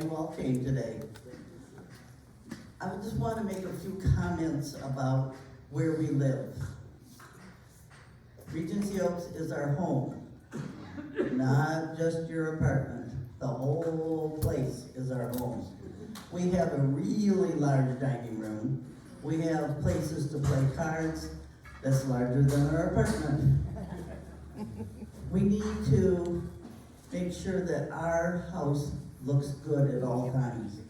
glad you all came today. I just want to make a few comments about where we live. Regency Oaks is our home, not just your apartment. The whole place is our home. We have a really large dining room. We have places to play cards that's larger than our apartment. We need to make sure that our house looks good at all times.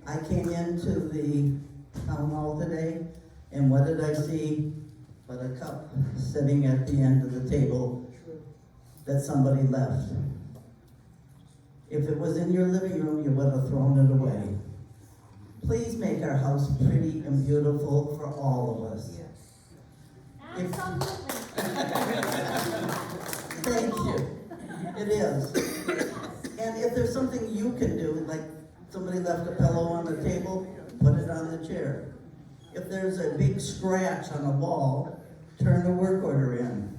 I came into the town hall today, and what did I see but a cup sitting at the end of the table that somebody left? If it was in your living room, you would have thrown it away. Please make our house pretty and beautiful for all of us. Absolutely. Thank you. It is. And if there's something you can do, like somebody left a pillow on the table, put it on the chair. If there's a big scratch on a wall, turn the work order in.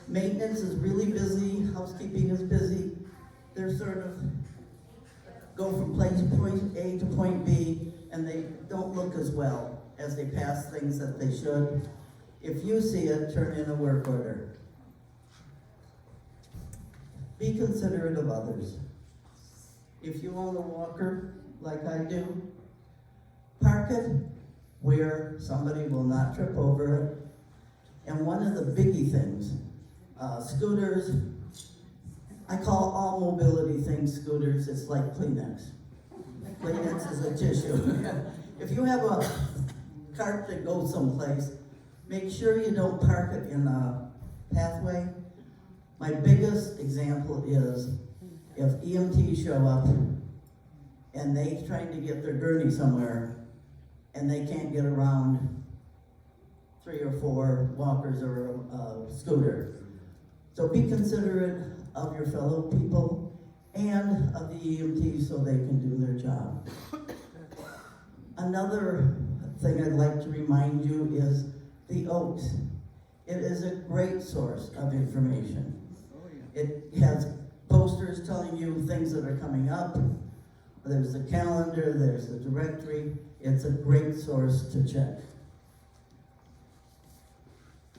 Maintenance is really busy, housekeeping is busy. They're sort of go from point A to point B, and they don't look as well as they pass things that they should. If you see it, turn in a work order. Be considerate of others. If you own a walker, like I do, park it where somebody will not trip over it. And one of the biggie things, scooters, I call all mobility things scooters. It's like Kleenex. Kleenex is a tissue. If you have a cart that goes someplace, make sure you don't park it in a pathway. My biggest example is if EMTs show up and they're trying to get their gurney somewhere and they can't get around 3 or 4 walkers or a scooter. So be considerate of your fellow people and of the EMTs so they can do their job. Another thing I'd like to remind you is the Oaks. It is a great source of information. It has posters telling you things that are coming up. There's the calendar, there's the directory. It's a great source to check.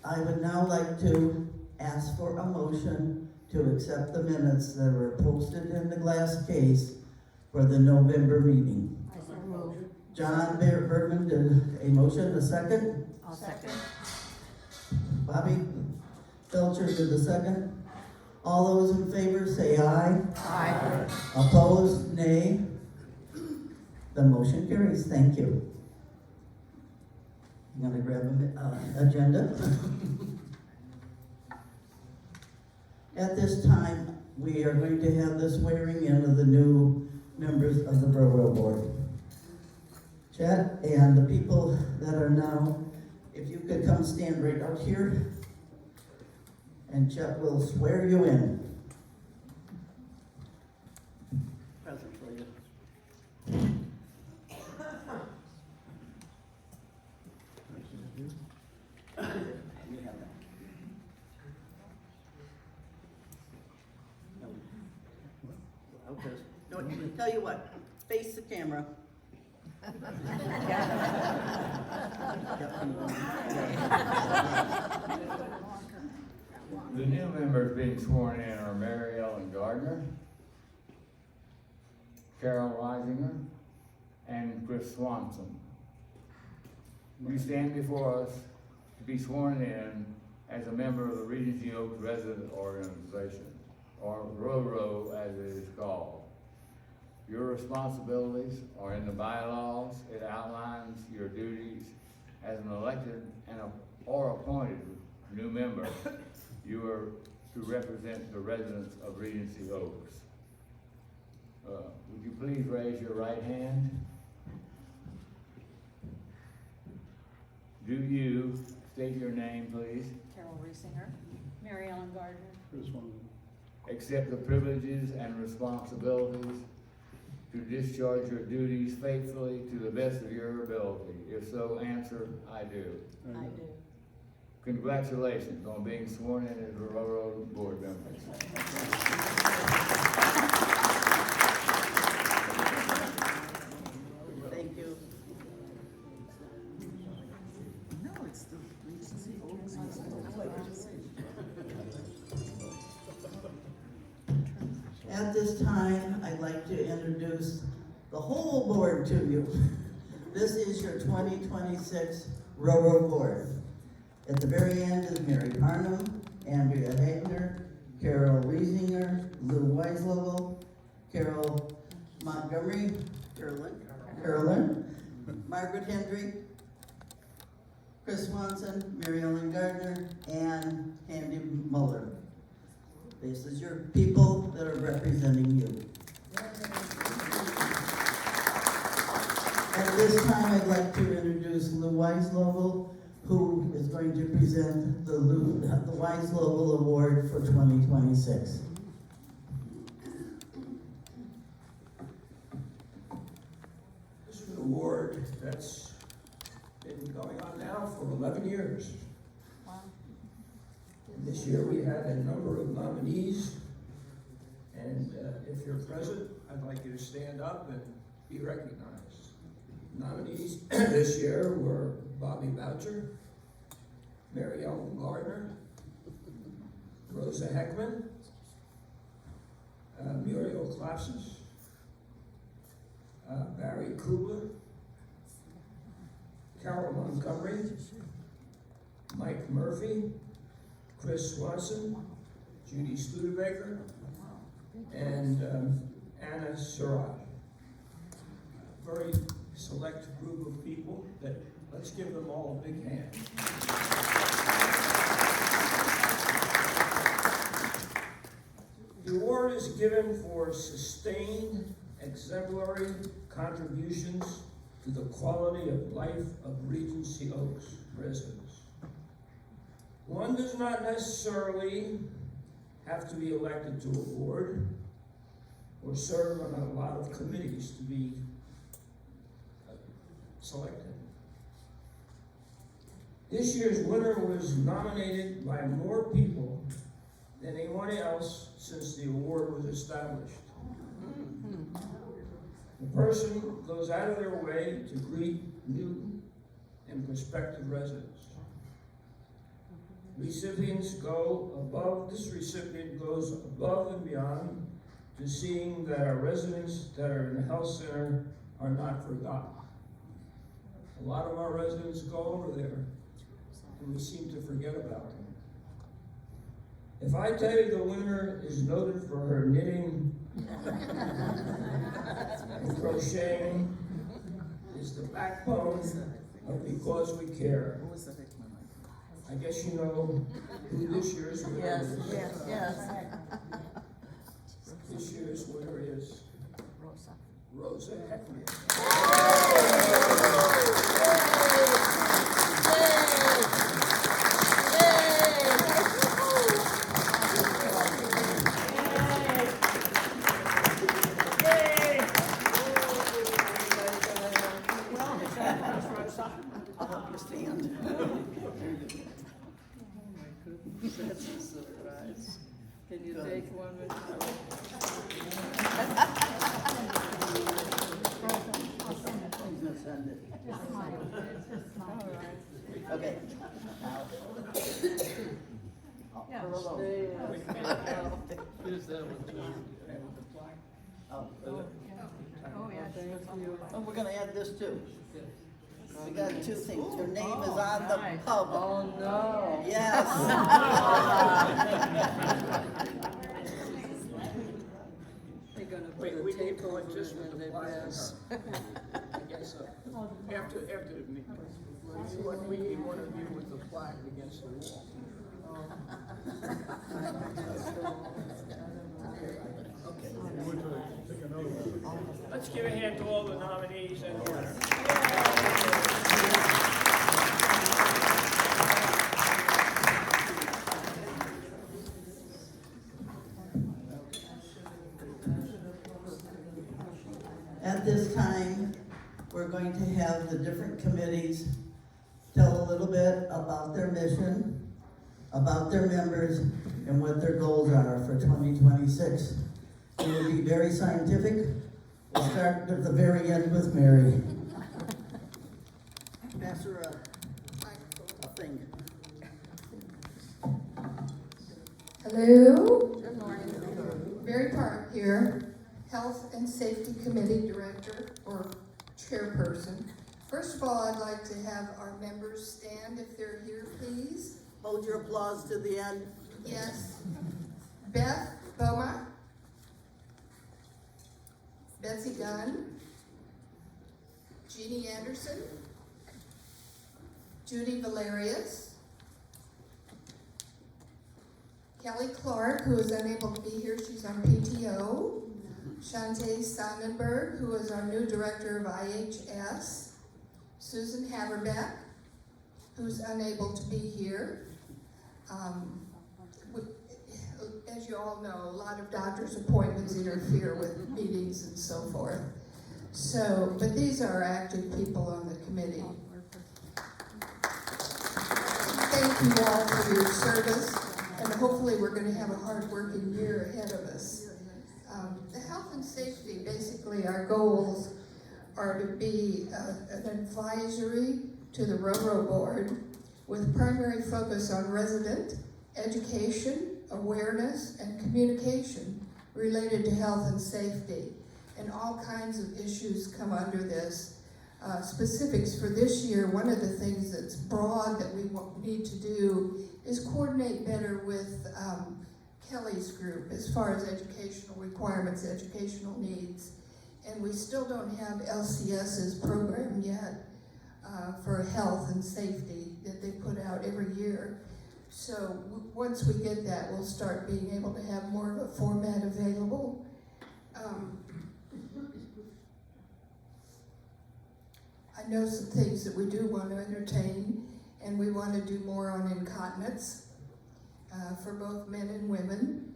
I would now like to ask for a motion to accept the minutes that were posted in the glass case for the November meeting. I so move. John Bergman did a motion, a second. I'll second. Bobby Belcher did the second. All those in favor say aye. Aye. Opposed, nay. The motion carries. Thank you. I'm gonna grab an agenda. At this time, we are going to have the swearing in of the new members of the RORO board. Chet and the people that are now, if you could come stand right out here, and Chet will swear you in. Present for you. Tell you what, face the camera. The new members being sworn in are Mary Ellen Gardner, Carol Reisinger, and Chris Swanson. You stand before us to be sworn in as a member of the Regency Oaks Resident Organization, or RORO as it is called. Your responsibilities are in the bylaws. It outlines your duties as an elected or appointed new member. You are to represent the residents of Regency Oaks. Would you please raise your right hand? Do you state your name, please? Carol Reisinger, Mary Ellen Gardner. Accept the privileges and responsibilities to discharge your duties faithfully to the best of your ability? If so, answer, I do. I do. Congratulations on being sworn in as a RORO board member. At this time, I'd like to introduce the whole board to you. This is your 2026 RORO board. At the very end is Mary Parnham, Andrea Hagner, Carol Riesinger, Lou Weislovel, Carol Montgomery, Carolyn, Margaret Hendry, Chris Swanson, Mary Ellen Gardner, and Candy Muller. This is your people that are representing you. At this time, I'd like to introduce Lou Weislovel, who is going to present the Weislovel Award for 2026. This is an award that's been going on now for 11 years. Wow. And this year we had a number of nominees. And if you're present, I'd like you to stand up and be recognized. Nominees this year were Bobby Boucher, Mary Ellen Gardner, Rosa Heckman, Muriel Klapsis, Barry Kubler, Carol Montgomery, Mike Murphy, Chris Swanson, Judy Studebaker, and Anna Surratt. Very select group of people that, let's give them all a big hand. The award is given for sustained, exemplary contributions to the quality of life of Regency Oaks residents. One does not necessarily have to be elected to a board or serve on a lot of committees to be selected. This year's winner was nominated by more people than anyone else since the award was established. The person goes out of their way to greet new and prospective residents. This recipient goes above and beyond to seeing that our residents that are in the health center are not forgotten. A lot of our residents go over there and we seem to forget about them. If I tell you the winner is noted for her knitting and crocheting, is the backbone of Because We Care. I guess you know who this year's winner is. Yes. This year's winner is Rosa Heckman. I'll help you stand. That's a surprise. Can you take one with He's gonna send it. Okay. Oh, we're gonna add this too. We got two things. Your name is on the pub. Oh, no. Yes. They're gonna Wait, put we a need tape to over put just it with when the they plaque on pass. her. I guess so. After the meeting. We need one of you with the plaque against the wall. Let's give a hand to all the nominees and the winner. At this time, we're going to have the different committees tell a little bit about their mission, about their members, and what their goals are for 2026. It will be very scientific. We'll start at the very end with Mary. Pass her a thing. Hello. Good morning. Mary Park here, Health and Safety Committee Director or Chairperson. First of all, I'd like to have our members stand if they're here, please. Hold your applause to the end. Yes. Beth Beaumont, Betsy Gunn, Jeannie Anderson, Judy Valerius, Kelly Clark, who is unable to be here, she's on PTO, Shantae Sonnenberg, who is our new Director of IHS, Susan Haverbeck, who's unable to be here. As you all know, a lot of doctor's appointments interfere with meetings and so forth. So, but these are active people on the committee. Thank you all for your service, and hopefully we're going to have a hard-working year ahead of us. The health and safety, basically our goals are to be an advisory to the RORO board with primary focus on resident education, awareness, and communication related to health and safety. And all kinds of issues come under this. Specifics for this year, one of the things that's broad that we need to do is coordinate better with Kelly's group as far as educational requirements, educational needs. And we still don't have LCS's program yet for health and safety that they put out every year. So once we get that, we'll start being able to have more of a format available. I know some things that we do want to entertain, and we want to do more on incontinence for both men and women.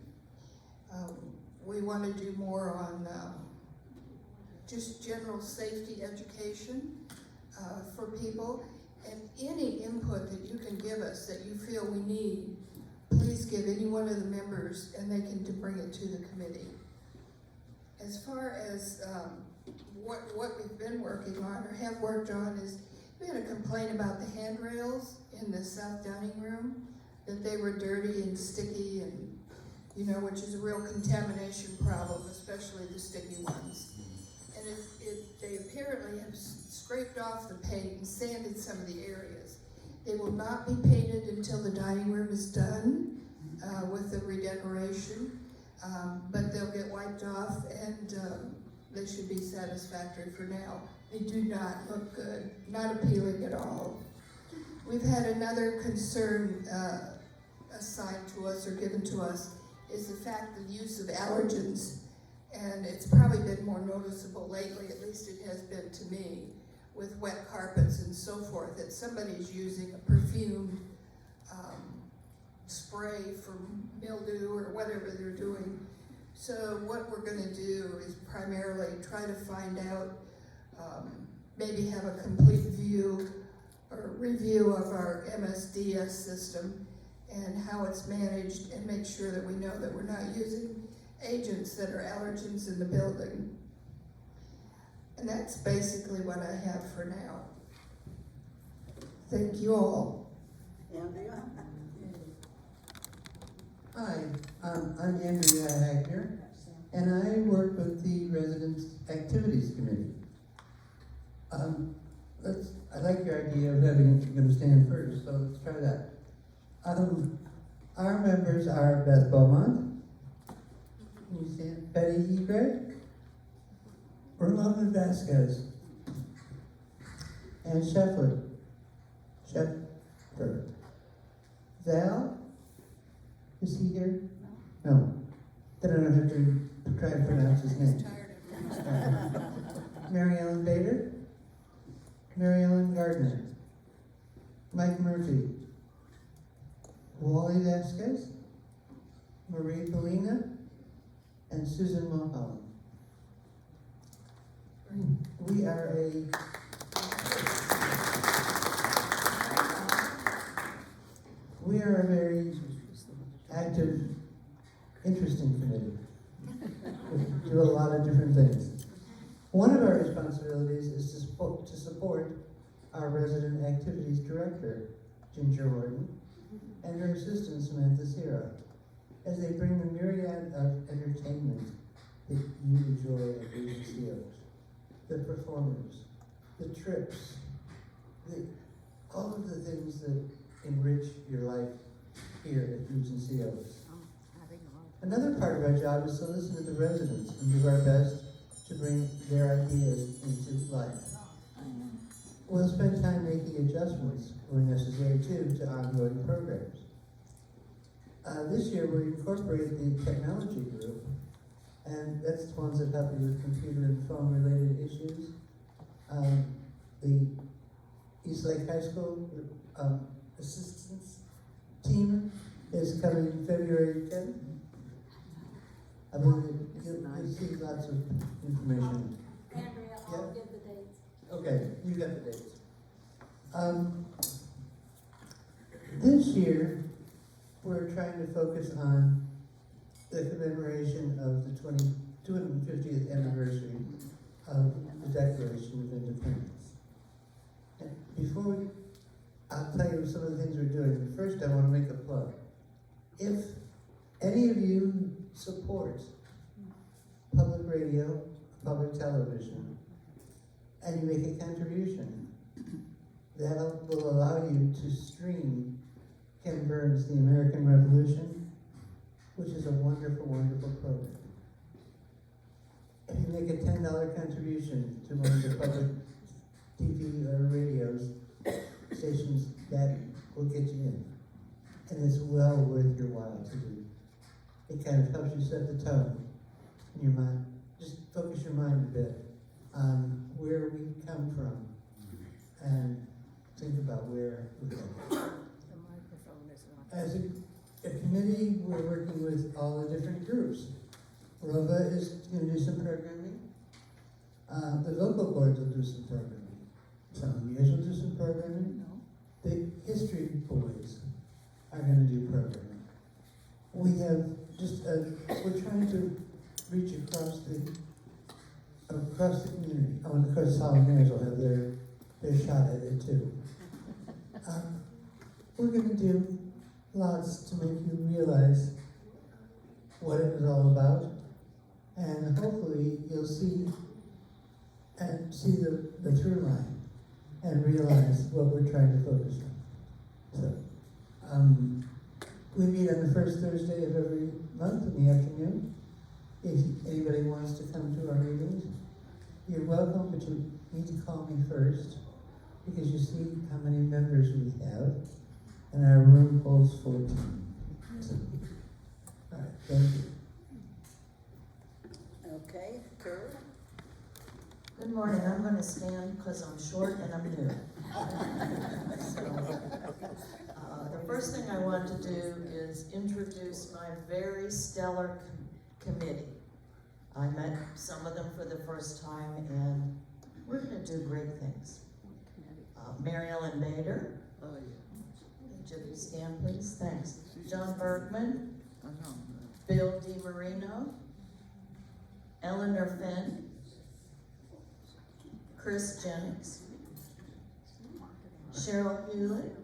We want to do more on just general safety education for people. And any input that you can give us that you feel we need, please give any one of the members and they can bring it to the committee. As far as what we've been working on or have worked on is, we had a complaint about the handrails in the South Dining Room, that they were dirty and sticky and, you know, which is a real contamination problem, especially the sticky ones. And they apparently have scraped off the paint and sanded some of the areas. They will not be painted until the dining room is done with the redecoration, but they'll get wiped off and they should be satisfactory for now. They do not look good, not appealing at all. We've had another concern assigned to us or given to us is the fact that the use of allergens, and it's probably been more noticeable lately, at least it has been to me, with wet carpets and so forth, that somebody's using a perfumed spray for mildew or whatever they're doing. So what we're going to do is primarily try to find out, maybe have a complete view or review of our MSDS system and how it's managed, and make sure that we know that we're not using agents that are allergens in the building. And that's basically what I have for now. Thank you all. Andrea? Hi, I'm Andrea Hagner, and I work with the Residents Activities Committee. I like your idea of having it, you're going to stand first, so let's try that. Our members are Beth Beaumont, can you stand? Betty Egret, Rolanda Vasquez, and Scheffler. Val, is he here? No. Then I don't have to try to pronounce his name. Mary Ellen Bader, Mary Ellen Gardner, Mike Murphy, Wally Vasquez, Marie Polina, and Susan Mulholland. We are a very active, interesting committee. We do a lot of different things. One of our responsibilities is to support our resident activities director, Ginger Horton, and her assistant, Samantha Sierra. as they bring the myriad of entertainment that you enjoy at Regency Oaks. The performers, the trips, all of the things that enrich your life here at Regency Oaks. Another part of our job is to listen to the residents and do our best to bring their ideas into life. We'll spend time making adjustments where necessary too to ongoing programs. This year we incorporated the technology group, and that's the ones that help you with computer and phone related issues. The East Lake High School assistance team is coming February 10th. I believe you'll see lots of information. Andrea, I'll give the dates. Okay, you got the dates. This year, we're trying to focus on the commemoration of the 250th anniversary of the Declaration of Independence. And I'll tell you some of the things we're doing, but first I want to make a plug. If any of you support public radio, public television, and you make a contribution, that will allow you to stream Ken Burns' The American Revolution, which is a wonderful, wonderful program. If you make a $10 contribution to one of the public TV or radio stations, that will get you in. And it's well worth your while to do. It kind of helps you set the tone in your mind. Just focus your mind a bit on where we come from and think about where we're going. The microphone is not. As a committee, we're working with all the different groups. ROVA is going to do some programming. The local boards will do some programming. Some of you guys will do some programming. No. The history boys are going to do programming. We have just, we're trying to reach across the community. Oh, and of course, Solomons will have their shot at it too. We're going to do lots to make you realize what it is all about, and hopefully you'll see the through line and realize what we're trying to focus on. So, we meet on the first Thursday of every month in the afternoon. If anybody wants to come to our meetings, you're welcome, but you need to call me first, because you see how many members we have, and our room holds 14. So, all right, thank you. Okay, Carol? Good morning, I'm gonna stand because I'm short and I'm new. The first thing I want to do is introduce my very stellar committee. I met some of them for the first time, and we're gonna do great things. Mary Ellen Bader. Oh, yeah. Would you stand, please? Thanks. John Bergman, Bill DiMarino, Eleanor Finn, Chris Jennings, Cheryl Hewlett,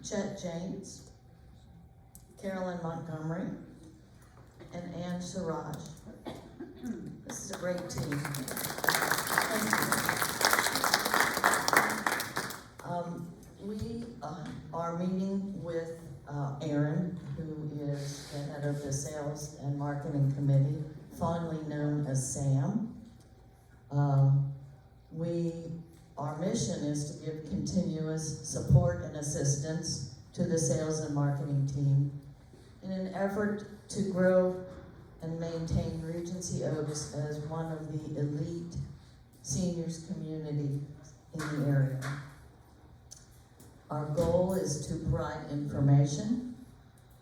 Chet James, Carolyn Montgomery, and Ann Siraj. This is a great team. Thank you. We are meeting with Aaron, who is the head of the Sales and Marketing Committee, fondly known as Sam. Our mission is to give continuous support and assistance to the sales and marketing team in an effort to grow and maintain Regency Oaks as one of the elite seniors community in the area. Our goal is to provide information,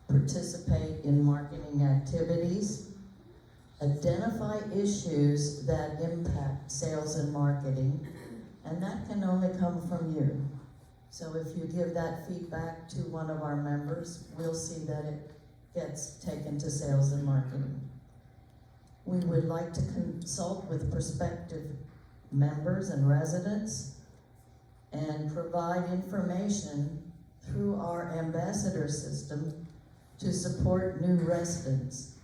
participate in marketing activities, identify issues that impact sales and marketing, and that can only come from you. So if you give that feedback to one of our members, we'll see that it gets taken to sales and marketing. We would like to consult with prospective members and residents and provide information through our ambassador system to support new residents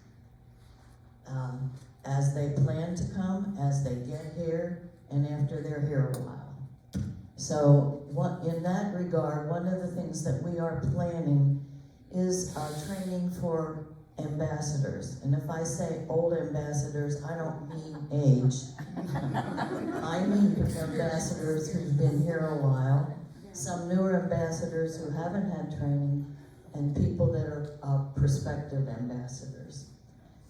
as they plan to come, as they get here, and after they're here a while. So in that regard, one of the things that we are planning is training for ambassadors. And if I say old ambassadors, I don't mean age. I mean ambassadors who've been here a while, some newer ambassadors who haven't had training, and people that are prospective ambassadors.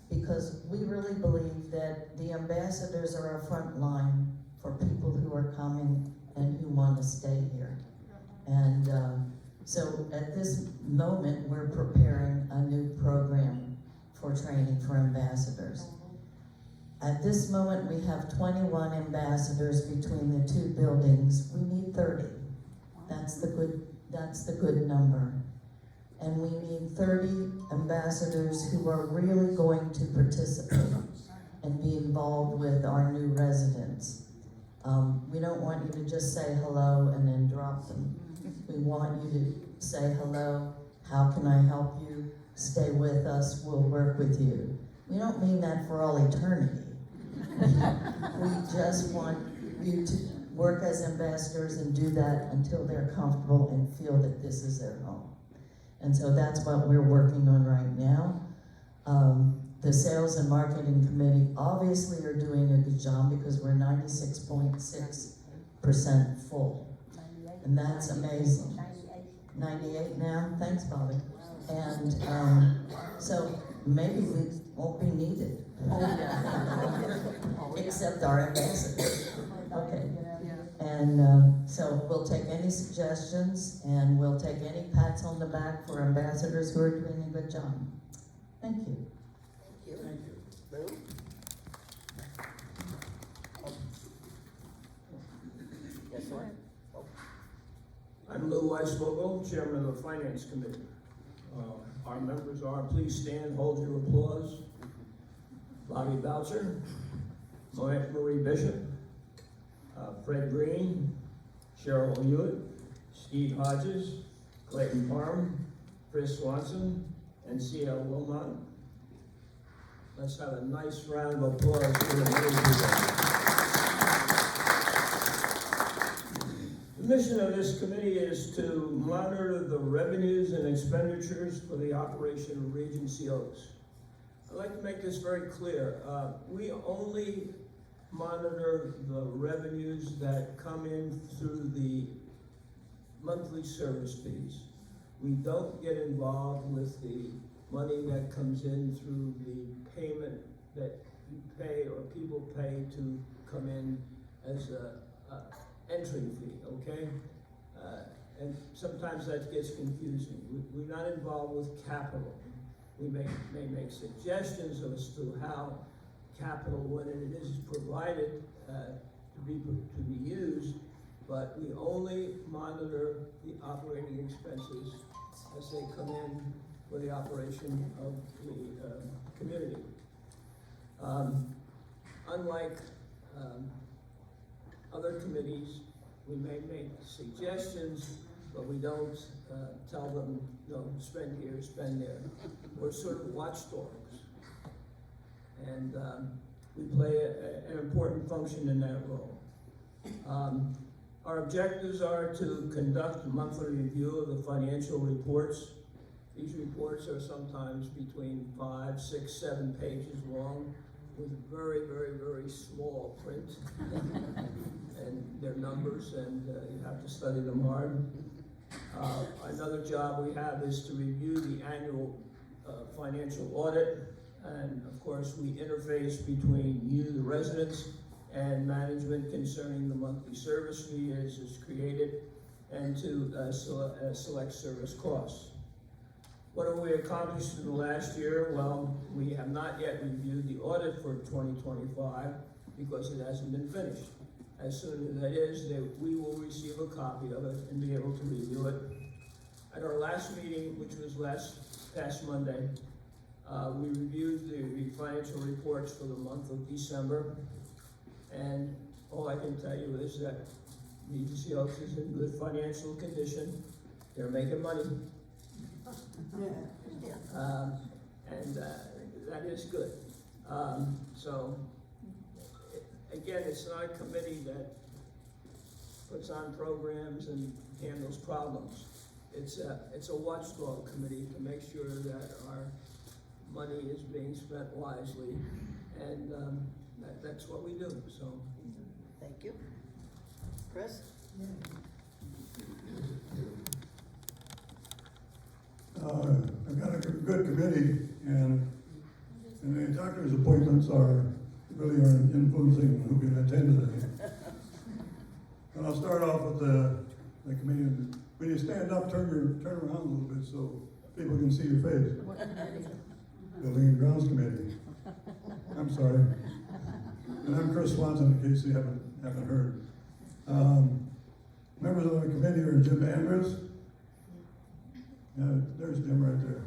Because we really believe that the ambassadors are a front line for people who are coming and who want to stay here. And so at this moment, we're preparing a new program for training for ambassadors. At this moment, we have 21 ambassadors between the two buildings. We need 30. That's the good number. And we need 30 ambassadors who are really going to participate and be involved with our new residents. We don't want you to just say hello and then drop them. We want you to say hello, how can I help you? Stay with us, we'll work with you. We don't mean that for all eternity. We just want you to work as ambassadors and do that until they're comfortable and feel that this is their home. And so that's what we're working on right now. The Sales and Marketing Committee obviously are doing a good job because we're 96.6% full. And that's amazing. 98 now? Thanks, Bobby. And so maybe we won't be needed. Except our ambassadors. Okay. And so we'll take any suggestions and we'll take any pats on the back for ambassadors who are doing a good job. Thank you. Thank you. Lou? Yes, sir. I'm Lou Weisvogel, Chairman of the Finance Committee. Our members are, please stand, hold your applause. Bobby Boucher, Marie Bishop, Fred Green, Cheryl Hewitt, Steve Hodges, Clayton Parham, Chris Swanson, and C.L. Wilmot. Let's have a nice round of applause for the many people. The mission of this committee is to monitor the revenues and expenditures for the operation of Regency Oaks. I'd like to make this very clear. We only monitor the revenues that come in through the monthly service fees. We don't get involved with the money that comes in through the payment that you pay or people pay to come in as a entry fee, okay? And sometimes that gets confusing. We're not involved with capital. We may make suggestions as to how capital, when it is provided to be used, but we only monitor the operating expenses as they come in for the operation of the community. Unlike other committees, we may make suggestions, but we don't tell them, spend here, spend there. We're sort of watchdogs. And we play an important function in that role. Our objectives are to conduct a monthly review of the financial reports. These reports are sometimes between 5, 6, 7 pages long with very, very, very small print. And their numbers, and you have to study them hard. Another job we have is to review the annual financial audit. And of course, we interface between you, the residents, and management concerning the monthly service fee as is created, and to select service costs. What have we accomplished in the last year? Well, we have not yet reviewed the audit for 2025 because it hasn't been finished. As soon as that is, we will receive a copy of it and be able to review it. At our last meeting, which was past Monday, we reviewed the financial reports for the month of December, and all I can tell you is that Regency Oaks is in good financial condition. They're making money. And that is good. So, again, it's not a committee that puts on programs and handles problems. It's a watchdog committee to make sure that our money is being spent wisely, and that's what we do, so. Thank you. Chris? I've got a good committee, and the doctor's appointments really are influencing who can attend today. And I'll start off with the committee. When you stand up, turn around a little bit so people can see your face. Building and Grounds Committee. I'm sorry. And I'm Chris Swanson, in case you haven't heard. Members of the committee are Jim Andrews. There's Jim right there.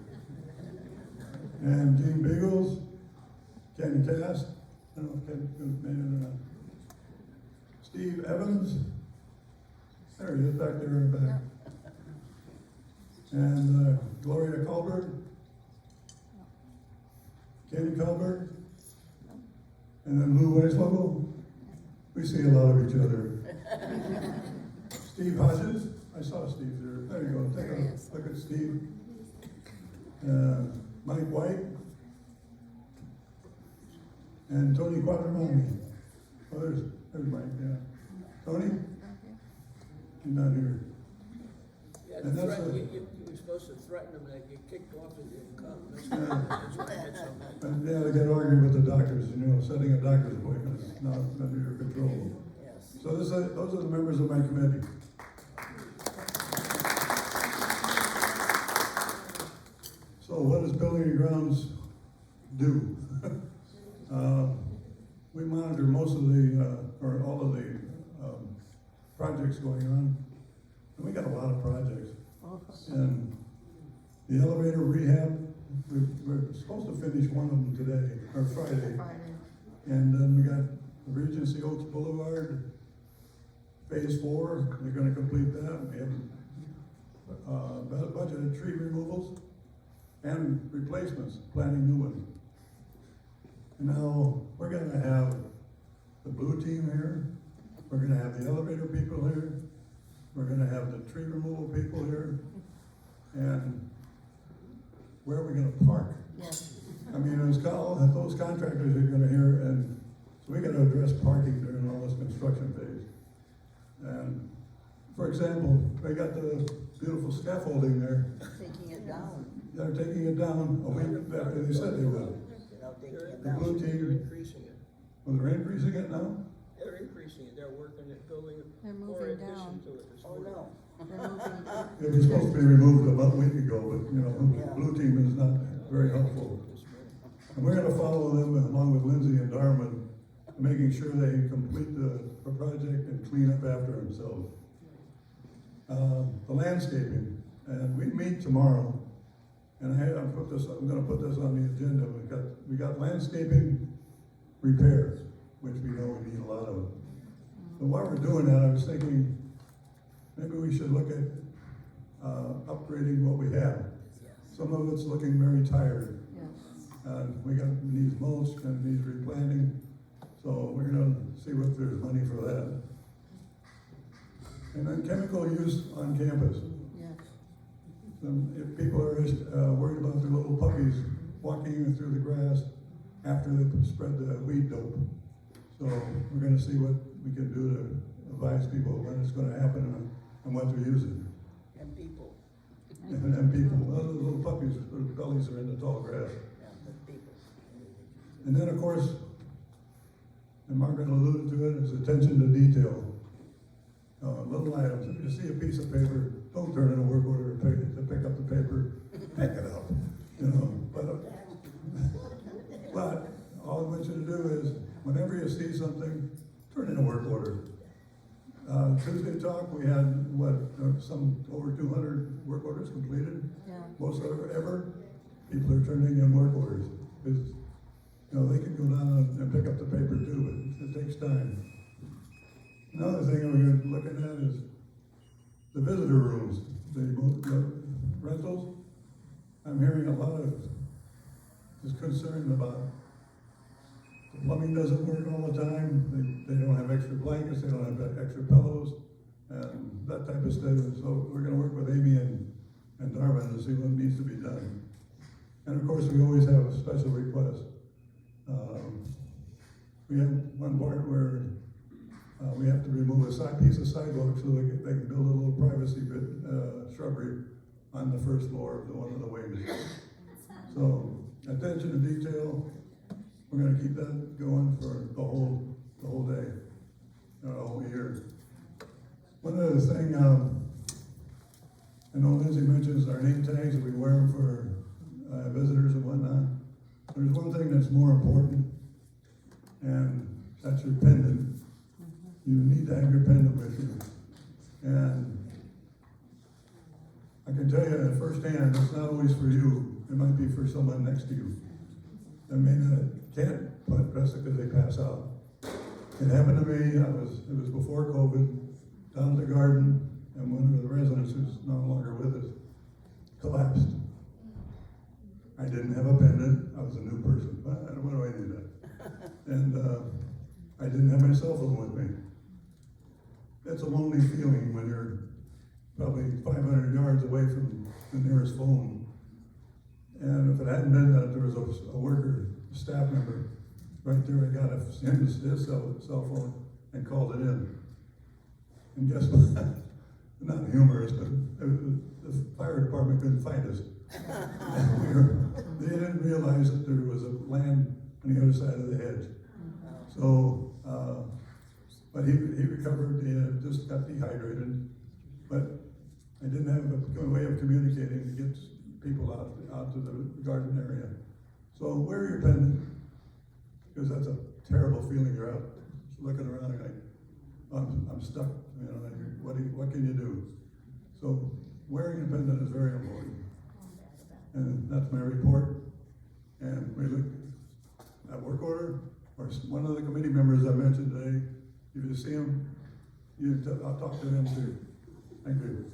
And Gene Beagles, Kenny Cass, I don't know if Kenny made it or not. Steve Evans, there he is back there in the back. And Gloria Colbert, Kenny Colbert, and then Lou Weislovel. We see a lot of each other. Steve Hodges, I saw Steve there. There you go. Take a look at Steve. Mike White. And Tony Quadramani. Oh, there's Mike, yeah. Tony? He's not here. And that's You were supposed to threaten them that you kicked off if you didn't come. That's why I had so many. Yeah, they got argued with the doctors, setting a doctor's appointment is not under your control. Yes. So those are the members of my committee. So what does Building and Grounds do? We monitor most of or all of the projects going on. And we got a lot of projects. And the elevator rehab, we're supposed to finish one of them today, or Friday. And then we got the Regency Oaks Boulevard, Phase 4, they're gonna complete that. We have budgeted tree removals and replacements, planning new ones. Now, we're gonna have the blue team here, we're gonna have the elevator people here, we're gonna have the tree removal people here, and where are we gonna park? I mean, those contractors are gonna hear, and so we gotta address parking during all this construction phase. And, for example, they got the beautiful scaffolding there. Taking it down. They're taking it down a week after they said they would. The blue They're team, increasing it. well, they're increasing it now? They're increasing it. They're working at building They're more moving addition down. to it this Oh, morning. no. They're moving up. It was supposed to be removed about a week ago, but, the blue team is not very helpful. This morning. And we're gonna follow them along with Lindsay and Darwin, making sure they complete the project and clean up after themselves. The landscaping, and we meet tomorrow, and I'm gonna put this on the agenda. We got landscaping repairs, which we know we need a lot of. But while we're doing that, I was thinking, maybe we should look at upgrading what we have. Some of it's looking very tired. Needs mulch, and needs replanting, so we're gonna see if there's money for that. And then chemical use on campus. If people are worried about their little puppies walking through the grass after they spread the weed dope. So we're gonna see what we can do to advise people when it's gonna happen and what they're using. And people. And people, well, the little puppies, their bellies are in the tall grass. Yeah, the people. And then, of course, and Margaret alluded to it, is attention to detail. Little items. If you see a piece of paper, don't turn in a work order to pick up the paper. Pick it up. But all I want you to do is, whenever you see something, turn in a work order. Tuesday talk, we had some over 200 work orders completed. Most ever. People are turning in work orders. Because, they can go down and pick up the paper too, but it takes time. Another thing that we're looking at is the visitor rooms, the rentals. I'm hearing a lot of just concern about the plumbing doesn't work all the time. They don't have extra blankets, they don't have extra pillows, and that type of stuff. So we're gonna work with Amy and Darwin to see what needs to be done. And of course, we always have special requests. We have one part where we have to remove a piece of sidewalk so they can build a little privacy shrubbery on the first floor of one of the wings. So attention to detail, we're gonna keep that going for the whole day, the whole year. One other thing, I know Lindsay mentions our name tags, and we wear them for visitors and whatnot. There's one thing that's more important, and that's your pendant. You need to have your pendant with you. And I can tell you firsthand, it's not always for you. It might be for someone next to you that can't press it because they pass out. It happened to me. It was before COVID, down at the garden, and one of the residents who's no longer with us collapsed. I didn't have a pendant. I was a new person. What do I do that? And I didn't have my cell phone with me. It's a lonely feeling when you're probably 500 yards away from the nearest phone. And if it hadn't been that there was a worker, a staff member, right there, I got his cell phone and called it in. And guess what? Not humorous, but the fire department couldn't find us. They didn't realize that there was a land on the other side of the hedge. So, but he recovered, he had just got dehydrated. But I didn't have a way of communicating to get people out to the garden area. So wear your pendant, because that's a terrible feeling. You're out looking around and like, I'm stuck, you know, what can you do? So wearing a pendant is very important. And that's my report. And we look at work order, or one of the committee members I mentioned today, if you see him, I'll talk to him too. Thank you.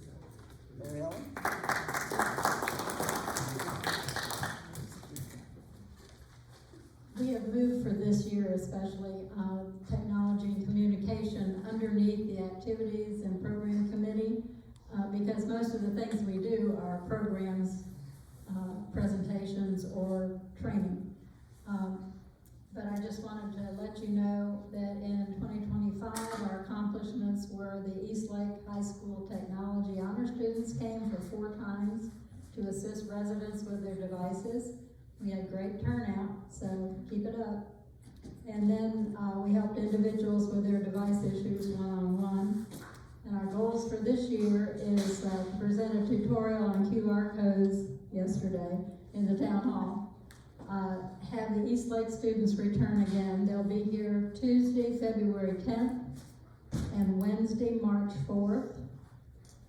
We have moved for this year especially, technology and communication underneath the activities and program committee, because most of the things we do are programs, presentations, or training. But I just wanted to let you know that in 2025, our accomplishments were the Eastlake High School Technology Honor Students came for 4 times to assist residents with their devices. We had great turnout, so keep it up. And then we helped individuals with their device issues one-on-one. And our goals for this year is to present a tutorial on QR codes yesterday in the town hall. Have the Eastlake students return again. They'll be here Tuesday, February 10th, and Wednesday, March 4th.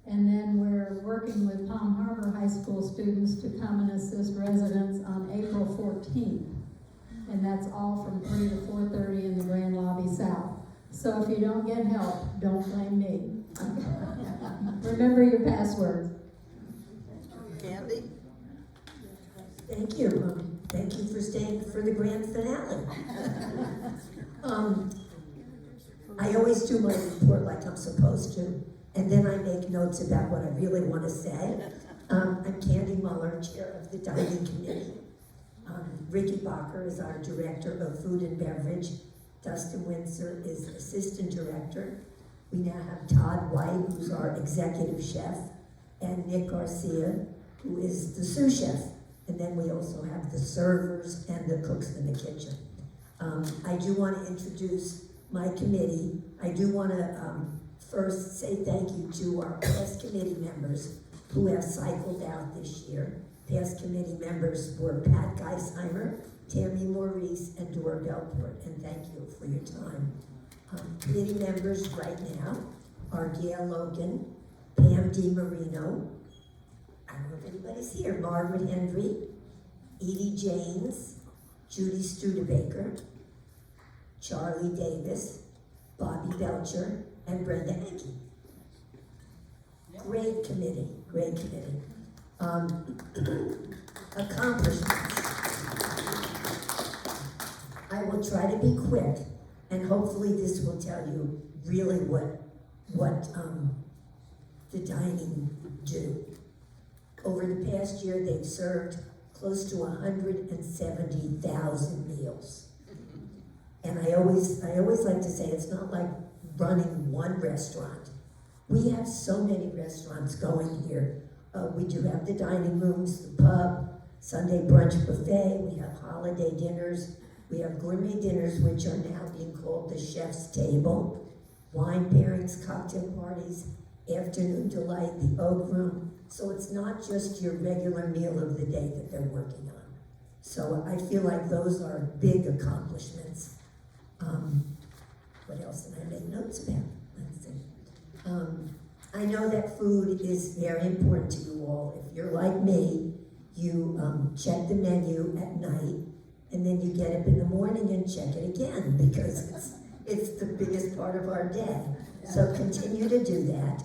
And then we're working with Palm Harbor High School students to come and assist residents on April 14th. And that's all from 3 to 4:30 in the Grand Lobby South. So if you don't get help, don't blame me. Remember your passwords. Candy? Thank you. Thank you for staying for the grand finale. I always do my report like I'm supposed to, and then I make notes about what I really want to say. I'm Candy Muller, chair of the dining committee. Ricky Bacher is our director of food and beverage. Dustin Windsor is assistant director. We now have Todd White, who's our executive chef, and Nick Garcia, who is the sous chef. And then we also have the servers and the cooks in the kitchen. I do want to introduce my committee. I do want to first say thank you to our past committee members who have cycled out this year. Past committee members were Pat Geisheimer, Tammy Maurice, and Dora Belport, and thank you for your time. Committee members right now are Gail Logan, Pam DiMarino, I don't know if anybody's here, Margaret Hendry, Edie James, Judy Studebaker, Charlie Davis, Bobby Belcher, and Brenda Enke. Great committee, great committee. accomplishments. I will try to be quick, and hopefully this will tell you really what the dining do. Over the past year, they've served close to 170,000 meals. And I always like to say it's not like running one restaurant. We have so many restaurants going here. We do have the dining rooms, the pub, Sunday brunch buffet, we have holiday dinners, we have gourmet dinners, which are now being called the chef's table, wine pairings, cocktail parties, afternoon delight, the oak room. So it's not just your regular meal of the day that they're working on. So I feel like those are big accomplishments. What else did I make notes about? Let's see. I know that food is very important to you all. If you're like me, you check the menu at night, and then you get up in the morning and check it again, because it's the biggest part of our day. So continue to do that.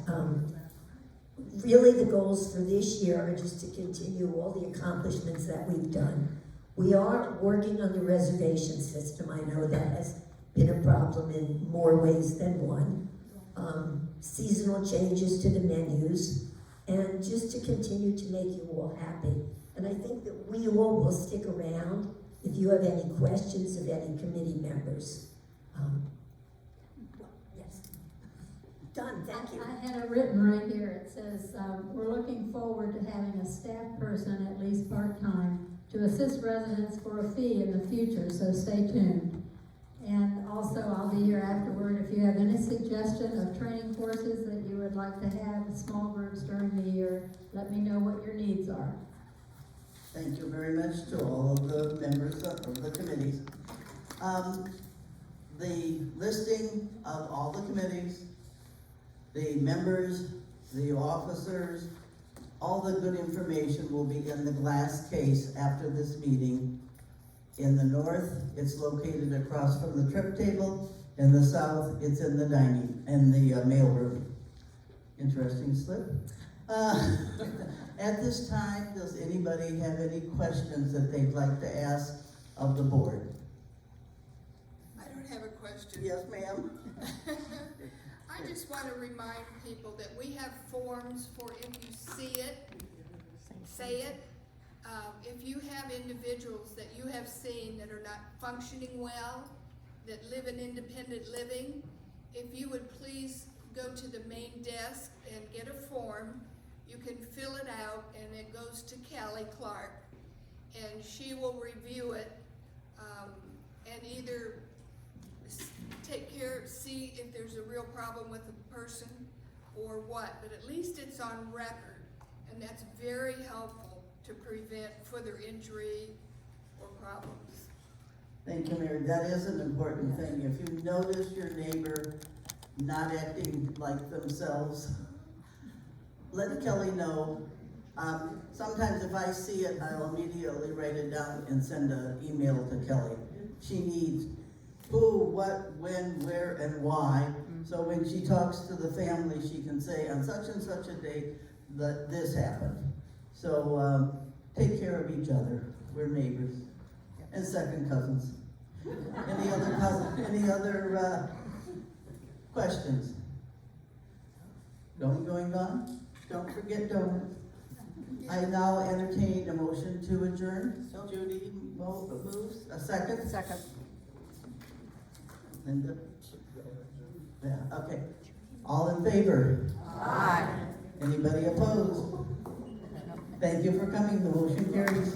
Really, the goals for this year are just to continue all the accomplishments that we've done. We are working on the reservation system. I know that has been a problem in more ways than one. Seasonal changes to the menus, and just to continue to make you all happy. And I think that we all will stick around if you have any questions of any committee members. Yes. Done, thank you. I had it written right here. It says, we're looking forward to having a staff person, at least part-time, to assist residents for a fee in the future, so stay tuned. And also, I'll be here afterward. If you have any suggestion of training courses that you would like to have, small groups during the year, let me know what your needs are. Thank you very much to all of the members of the committees. The listing of all the committees, the members, the officers, all the good information will be in the glass case after this meeting. In the north, it's located across from the trip table. In the south, it's in the mail room. Interesting slip. At this time, does anybody have any questions that they'd like to ask of the board? I don't have a question. Yes, ma'am. I just want to remind people that we have forms for if you see it, say it. If you have individuals that you have seen that are not functioning well, that live in independent living, if you would please go to the main desk and get a form. You can fill it out, and it goes to Kelly Clark, and she will review it and either take care, see if there's a real problem with the person or what, but at least it's on record, and that's very helpful to prevent further injury or problems. Thank you, Mary. That is an important thing. If you notice your neighbor not acting like themselves, let Kelly know. Sometimes if I see it, I'll immediately write it down and send an email to Kelly. She needs who, what, when, where, and why. So when she talks to the family, she can say on such and such a date that this happened. So take care of each other. We're neighbors and second cousins. Any other questions? Going on? Don't forget donuts. I now entertain a motion to adjourn. Judy moves. A second? Second. Linda? Yeah, okay. All in favor? Aye. Anybody opposed? Thank you for coming. The motion carries.